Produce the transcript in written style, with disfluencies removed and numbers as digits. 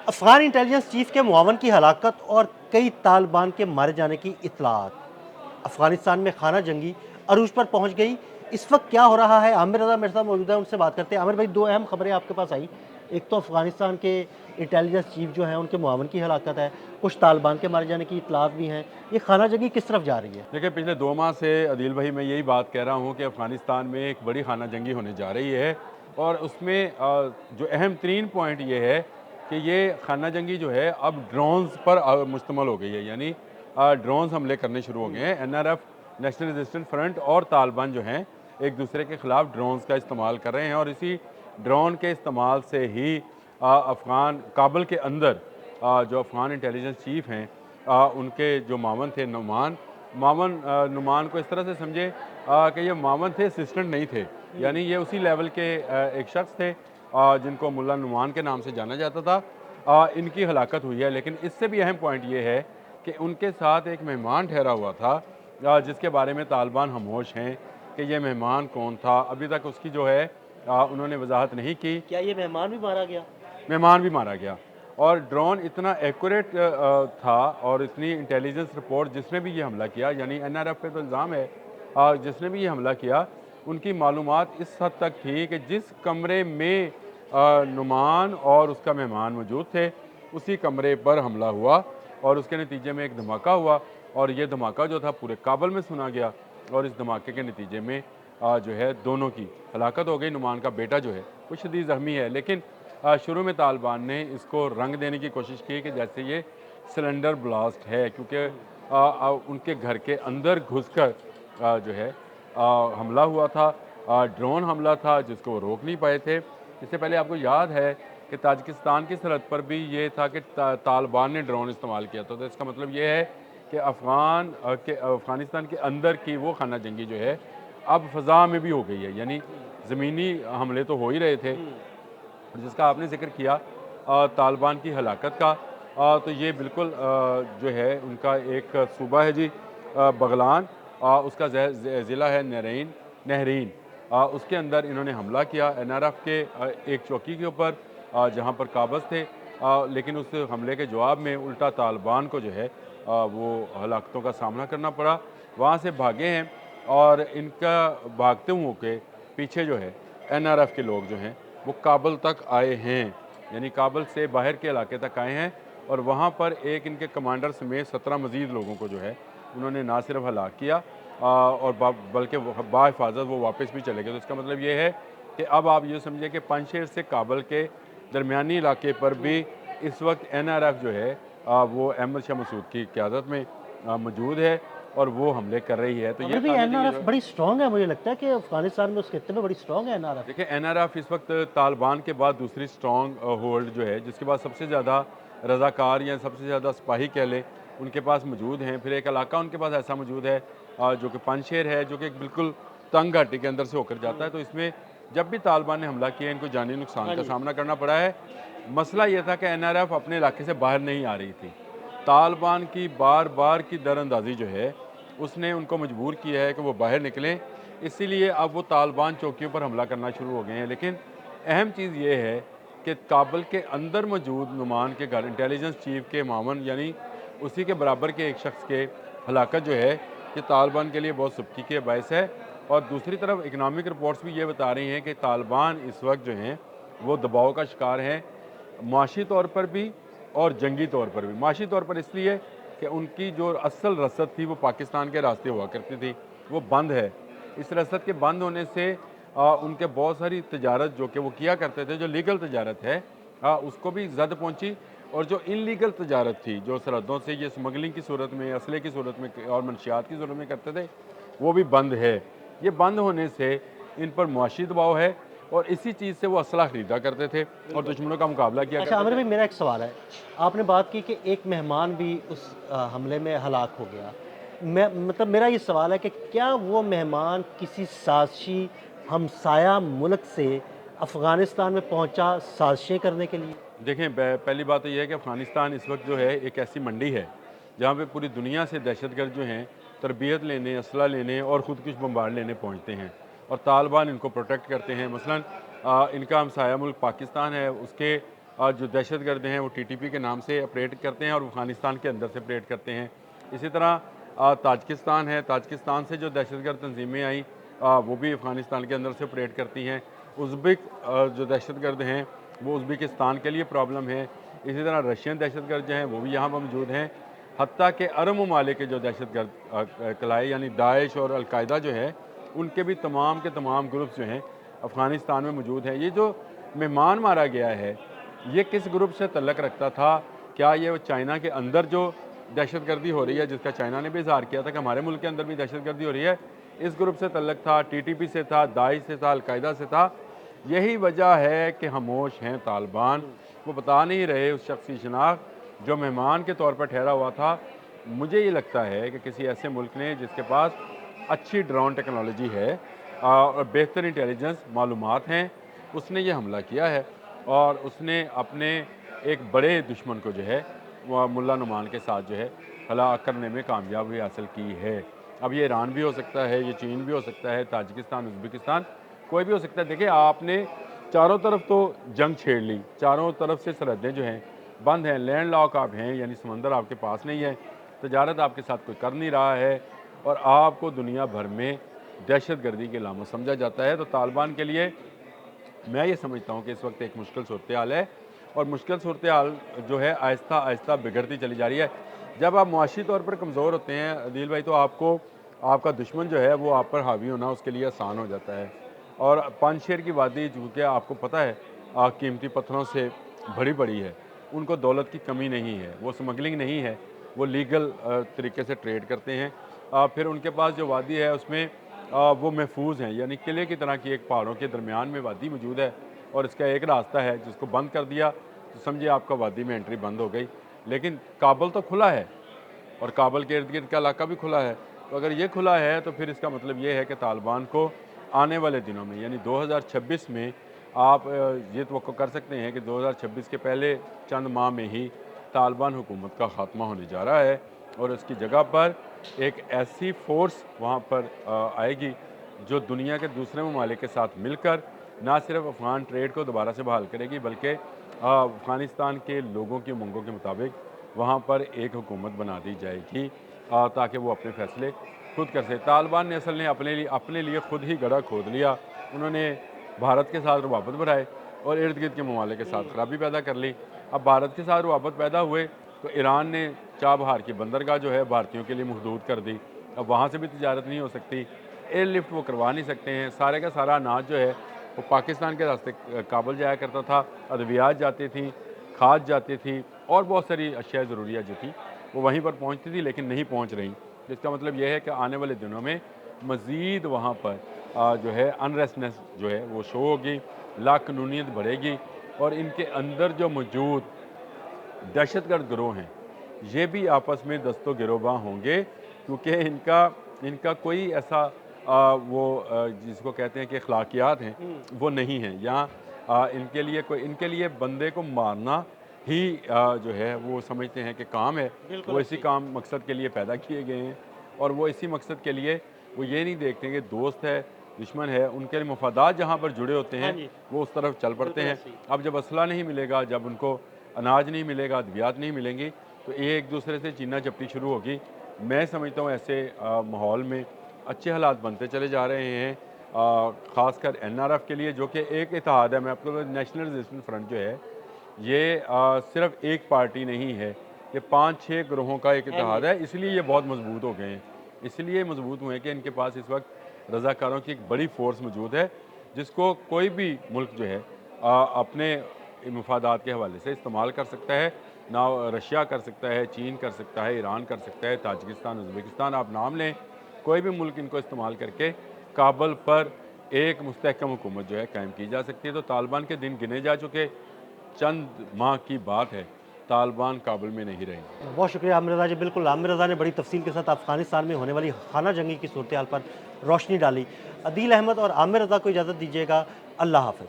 Afghan intelligence chief के मुआवन की हलाकत और कई तालिबान के मारे जाने की इत्तलात। अफ़गानिस्तान में खाना जंगी अरूज पर पहुंच गई। इस वक्त क्या हो रहा है, आमिर रज़ा मेरे साथ मौजूद है, उनसे बात करते हैं। आमिर भाई, दो अहम खबरें आपके पास आई। एक तो अफ़गानिस्तान के इंटेलिजेंस चीफ जो हैं उनके मुआवन की हलाकत है, कुछ तालिबान के मारे जाने की इत्तलात भी हैं। ये खाना जंगी किस तरफ जा रही है? देखिए, पिछले 2 माह से अदील भाई मैं यही बात कह रहा हूँ कि अफ़गानिस्तान में एक बड़ी खाना जंगी होने जा रही है और उसमें जो अहम तरीन पॉइंट ये है कि ये खाना जंगी जो है अब ड्रोन्स पर मुश्तमल हो गई है। यानी ड्रोन्स हमले करने शुरू हो गए हैं। एनआरएफ, नेशनल रेजिस्टेंस फ्रंट और तालिबान जो हैं एक दूसरे के ख़िलाफ़ ड्रोन्स का इस्तेमाल कर रहे हैं और इसी ड्रोन के इस्तेमाल से ही अफ़गान काबुल के अंदर जो अफ़गान इंटेलिजेंस चीफ़ हैं उनके जो मामन थे नुमान को इस तरह से समझे कि ये मामन थे, असिस्टेंट नहीं थे। यानी ये उसी लेवल के एक शख्स थे जिनको मुल्ला नुमान के नाम से जाना जाता था। इनकी हलाकत हुई है, लेकिन इससे भी अहम पॉइंट ये है कि उनके साथ एक मेहमान ठहरा हुआ था जिसके बारे में तालिबान खामोश हैं कि ये मेहमान कौन था। अभी तक उसकी जो है उन्होंने वजाहत नहीं की। क्या ये मेहमान भी मारा गया? मेहमान भी मारा गया और ड्रोन इतना एक्यूरेट था और इतनी इंटेलिजेंस रिपोर्ट जिसने भी ये हमला किया, यानी एनआरएफ पे तो इल्ज़ाम है, जिसने भी ये हमला किया उनकी मालूमात इस हद तक थी कि जिस कमरे में नुमान और उसका मेहमान मौजूद थे उसी कमरे पर हमला हुआ और उसके नतीजे में एक धमाका हुआ और ये धमाका जो था पूरे काबुल में सुना गया और इस धमाके के नतीजे में जो है दोनों की हलाकत हो गई। नुमान का बेटा जो है वो शदीद ज़ख्मी है, लेकिन शुरू में तालिबान ने इसको रंग देने की कोशिश की कि जैसे ये सिलेंडर ब्लास्ट है, क्योंकि उनके घर के अंदर घुसकर जो है हमला हुआ था। ड्रोन हमला था जिसको वो रोक नहीं पाए थे। इससे पहले आपको याद है कि ताजिकिस्तान की सरहद पर भी ये था कि तालिबान ने ड्रोन इस्तेमाल किया था। तो इसका मतलब ये है कि अफ़गानिस्तान के अंदर की वो खाना जंगी जो है अब फ़ज़ा में भी हो गई है। यानी ज़मीनी हमले तो हो ही रहे थे, जिसका आपने ज़िक्र किया तालिबान की हलाकत का। तो ये बिल्कुल जो है उनका एक सूबा है जी, बगलान, उसका ज़िला है नहरीन। उसके अंदर इन्होंने हमला किया एनआरएफ के एक चौकी के ऊपर जहाँ पर काबज़ थे, लेकिन उस हमले के जवाब में उल्टा तालिबान को जो है वो हलाकतों का सामना करना पड़ा। वहाँ से भागे हैं और इनका भागते हुए के पीछे जो है एनआरएफ के लोग जो हैं वो काबुल तक आए हैं, यानी काबुल से बाहर के इलाके तक आए हैं और वहाँ पर एक इनके कमांडर समेत 17 मज़ीद लोगों को जो है उन्होंने ना सिर्फ हलाक किया और बल्कि बाहिफाजत वो वापस भी चले गए। तो इसका मतलब ये है कि अब आप ये समझिए कि पंजशेर से काबुल के दरमियानी इलाके पर भी इस वक्त एनआरएफ जो है वो अहमद शाह मसूद की क़यादत में मौजूद है और वो हमले कर रही है। तो ये आमिर भाई, खाना जंगी एनआरएफ जो बड़ी स्ट्रांग है, मुझे लगता है कि अफ़गानिस्तान में उस खित्ते में बड़ी स्ट्रांग है एनआरएफ। देखिए, एनआरएफ इस वक्त तालिबान के बाद दूसरी स्ट्रॉन्ग होल्ड जो है, जिसके बाद सबसे ज़्यादा रज़ाकार या सबसे ज़्यादा सिपाही कह लें उनके पास मौजूद हैं। फिर एक इलाका उनके पास ऐसा मौजूद है जो कि पंजशेर है, जो कि एक बिल्कुल तंग घाटी के अंदर से होकर जाता है। तो इसमें जब भी तालिबान ने हमला किया इनको जानी नुकसान हाँ का जी। सामना करना पड़ा है। मसला ये था कि एनआरएफ अपने इलाके से बाहर नहीं आ रही थी। तालिबान की बार बार की दरअंदाजी जो है उसने उनको मजबूर किया है कि वो बाहर निकलें, इसीलिए अब वो तालिबान चौकियों पर हमला करना शुरू हो गए हैं। लेकिन अहम चीज़ ये है कि काबुल के अंदर मौजूद नुमान के घर इंटेलिजेंस चीफ के मामन, यानी उसी के बराबर के एक शख्स के हलाकत जो है कि तालिबान के लिए बहुत सुबकी के बायस है। और दूसरी तरफ इकनॉमिक रिपोर्ट्स भी ये बता रही हैं कि तालिबान इस वक्त जो हैं वो दबाव का शिकार हैं, माशी तौर पर भी और जंगी तौर पर भी। माशी तौर पर इसलिए कि उनकी जो असल रसद थी वो पाकिस्तान के रास्ते हुआ करती थी, वो बंद है। इस रसद के बंद होने से उनके बहुत सारी तजारत जो कि वो किया करते थे, जो लीगल तजारत है उसको भी ज़द पहुँची और जो इनलीगल तजारत थी, जो सरहदों से ये स्मगलिंग की सूरत में, असले की सूरत में और मनशियात की सूरत में करते थे, वो भी बंद है। ये बंद होने से इन पर मुआशी दबाव है और इसी चीज़ से वो असला ख़रीदा करते थे और दुश्मनों का मुकाबला किया अच्छा करते आमिर थे। भाई, मेरा एक सवाल है। आपने बात की कि एक मेहमान भी उस हमले में हलाक हो गया। मैं मतलब मेरा ये सवाल है कि क्या वो मेहमान किसी साज़िशी हमसाया मुल्क से अफ़गानिस्तान में पहुंचा साज़िशें करने के लिए? देखें, पहली बात तो ये है कि अफ़गानिस्तान इस वक्त जो है एक ऐसी मंडी है जहाँ पे पूरी दुनिया से दहशतगर्द जो हैं तरबियत लेने, असला लेने और ख़ुद कुछ बम्बार लेने पहुँचते हैं और तालिबान इनको प्रोटेक्ट करते हैं। मसलन इनका हमसाया मुल्क पाकिस्तान है, उसके जो दहशतगर्द हैं वो टीटीपी के नाम से ऑपरेट करते हैं और अफ़गानिस्तान के अंदर से ऑपरेट करते हैं। इसी तरह ताजिकिस्तान है, ताजिकिस्तान से जो दहशतगर्द तंजीमें आई वो भी अफ़गानिस्तान के अंदर से ऑपरेट करती हैं। उज़्बेक जो दहशतगर्द हैं वो उज़्बेकिस्तान के लिए प्रॉब्लम है। इसी तरह रशियन दहशतगर्द जो हैं वो भी यहाँ पर मौजूद हैं। हत्ता के अरब ममालिक के जो दहशतगर्द कलाए यानी दाइश और अलकायदा जो है उनके भी तमाम के तमाम ग्रुप्स जो हैं अफ़गानिस्तान में मौजूद हैं। ये जो मेहमान मारा गया है ये किस ग्रुप से तल्लक रखता था? क्या ये चाइना के अंदर जो दहशतगर्दी हो रही है, जिसका चाइना ने भी इज़हार किया था कि हमारे मुल्क के अंदर भी दहशतगर्दी हो रही है, इस ग्रुप से तल्लक था, टीटीपी से था, दाइश से था, अलकायदा से था? यही वजह है कि खामोश हैं तालिबान। वो बता नहीं रहे उस शख्स की शनाख्त जो मेहमान के तौर पर ठहरा हुआ था। मुझे ये लगता है कि किसी ऐसे मुल्क ने जिसके पास अच्छी ड्रोन टेक्नोलॉजी है और बेहतर इंटेलिजेंस मालूमात हैं, उसने ये हमला किया है और उसने अपने एक बड़े दुश्मन को जो है वह मुल्ला नुमान के साथ जो है हलाक करने में कामयाबी हासिल की है। अब ये ईरान भी हो सकता है, ये चीन भी हो सकता है, ताजिकिस्तान, उज़्बेकिस्तान, कोई भी हो सकता है। देखिए आपने चारों तरफ तो जंग छेड़ ली, चारों तरफ से सरहदें जो हैं बंद हैं, लैंड लॉक आप हैं यानी समंदर आपके पास नहीं है, तजारत आपके साथ कोई कर नहीं रहा है और आपको दुनिया भर में दहशतगर्दी के लामो समझा जाता है। तो तालिबान के लिए मैं ये समझता हूँ कि इस वक्त एक मुश्किल सूरत हाल है और मुश्किल सूरत हाल जो है आहिस्ता आहिस्ता बिगड़ती चली जा रही है। जब आप मुआशी तौर पर कमज़ोर होते हैं अदील भाई, तो आपको आपका दुश्मन जो है वो आप पर हावी होना उसके लिए आसान हो जाता है। और पानशेर की वादी चूँकि आपको पता है कीमती पत्थरों से भरी पड़ी है, उनको दौलत की कमी नहीं है, वो स्मगलिंग नहीं है, वो लीगल तरीके से ट्रेड करते हैं। फिर उनके पास जो वादी है उसमें वो महफूज हैं, यानी किले की तरह की एक पहाड़ों के दरमियान में वादी मौजूद है और इसका एक रास्ता है जिसको बंद कर दिया तो समझिए आपका वादी में एंट्री बंद हो गई। लेकिन काबुल तो खुला है और काबुल के इर्द गिर्द का इलाका भी खुला है। तो अगर ये खुला है तो फिर इसका मतलब ये है कि तालिबान को आने वाले दिनों में यानी 2026 में आप ये तवक्को कर सकते हैं कि 2026 के पहले चंद माह में ही तालिबान हुकूमत का ख़ात्मा होने जा रहा है और उसकी जगह पर एक ऐसी फ़ोर्स वहाँ पर आएगी जो दुनिया के दूसरे ममालिक के साथ मिलकर ना सिर्फ अफ़गान ट्रेड को दोबारा से बहाल करेगी बल्कि अफ़गानिस्तान के लोगों की उमंगों के मुताबिक वहाँ पर एक हुकूमत बना दी जाएगी ताकि वो अपने फ़ैसले खुद कर सके। तालिबान ने असल ने अपने लिए खुद ही गड्ढा खोद लिया। उन्होंने भारत के साथ रवाबत बढ़ाए और इर्द गिर्द के ममालिक के साथ खराबी पैदा कर ली। अब भारत के साथ रवाबत पैदा हुए तो ईरान ने चाबहार की बंदरगाह जो है भारतीयों के लिए महदूद कर दी। अब वहाँ से भी तिजारत नहीं हो सकती, एयरलिफ्ट वो करवा नहीं सकते हैं। सारे का सारा अनाज जो है वो पाकिस्तान के रास्ते काबुल जाया करता था, अद्वियात जाती थी, खाद जाती थी और बहुत सारी अशिया ज़रूरिया जो थी वो वहीं पर पहुँचती थी लेकिन नहीं पहुँच रही। इसका मतलब यह है कि आने वाले दिनों में मज़ीद वहाँ पर जो है अनरेस्टनेस जो है वो शो होगी, लाकानूनीयत बढ़ेगी और इनके अंदर जो मौजूद दहशतगर्द गिरोह हैं ये भी आपस में दस्तो गिरोबां होंगे क्योंकि इनका कोई ऐसा जिसको कहते हैं कि अखलाकियात हैं वो नहीं है। यहाँ इनके लिए बंदे को मारना ही जो है वो समझते हैं कि काम है, वो इसी काम मकसद के लिए पैदा किए गए हैं और वो इसी मकसद के लिए वो ये नहीं देखते कि दोस्त है दुश्मन है, उनके मफादात जहाँ पर जुड़े होते हैं वो उस तरफ चल पड़ते हैं। अब जब असला नहीं मिलेगा, जब उनको अनाज नहीं मिलेगा, अद्वियात नहीं मिलेंगी तो ये एक दूसरे से चीना चपटी शुरू होगी। मैं समझता हूँ ऐसे माहौल में अच्छे हालात बनते चले जा रहे हैं, ख़ासकर NRF के लिए जो कि एक इत्तेहाद है। मैं आपको नेशनल रेजिस्टेंस फ्रंट जो है ये सिर्फ एक पार्टी नहीं है, ये 5-6 ग्रोहों का एक इत्तेहाद है, इसलिए ये बहुत मजबूत हो गए हैं। इसलिए मजबूत हुए कि इनके पास इस वक्त रज़ाकारों की एक बड़ी फ़ोर्स मौजूद है जिसको कोई भी मुल्क जो है अपने मफादात के हवाले से इस्तेमाल कर सकता है। ना रशिया कर सकता है, चीन कर सकता है, ईरान कर सकता है, ताजिकिस्तान, उज़्बेकिस्तान, आप नाम लें, कोई भी मुल्क इनको इस्तेमाल करके काबुल पर एक मुस्तहकम हुकूमत जो है कायम की जा सकती है। तो तालिबान के दिन गिने जा चुके, चंद माह की बात है, तालिबान काबुल में नहीं रहेंगे। बहुत शुक्रिया आमिर रज़ा जी। बिल्कुल, आमिर रज़ा ने बड़ी तफसील के साथ अफ़गानिस्तान में होने वाली खाना जंगी की सूरत हाल पर रोशनी डाली। अदील अहमद और आमिर रज़ा को इजाज़त दीजिएगा। अल्लाह हाफ़िज़।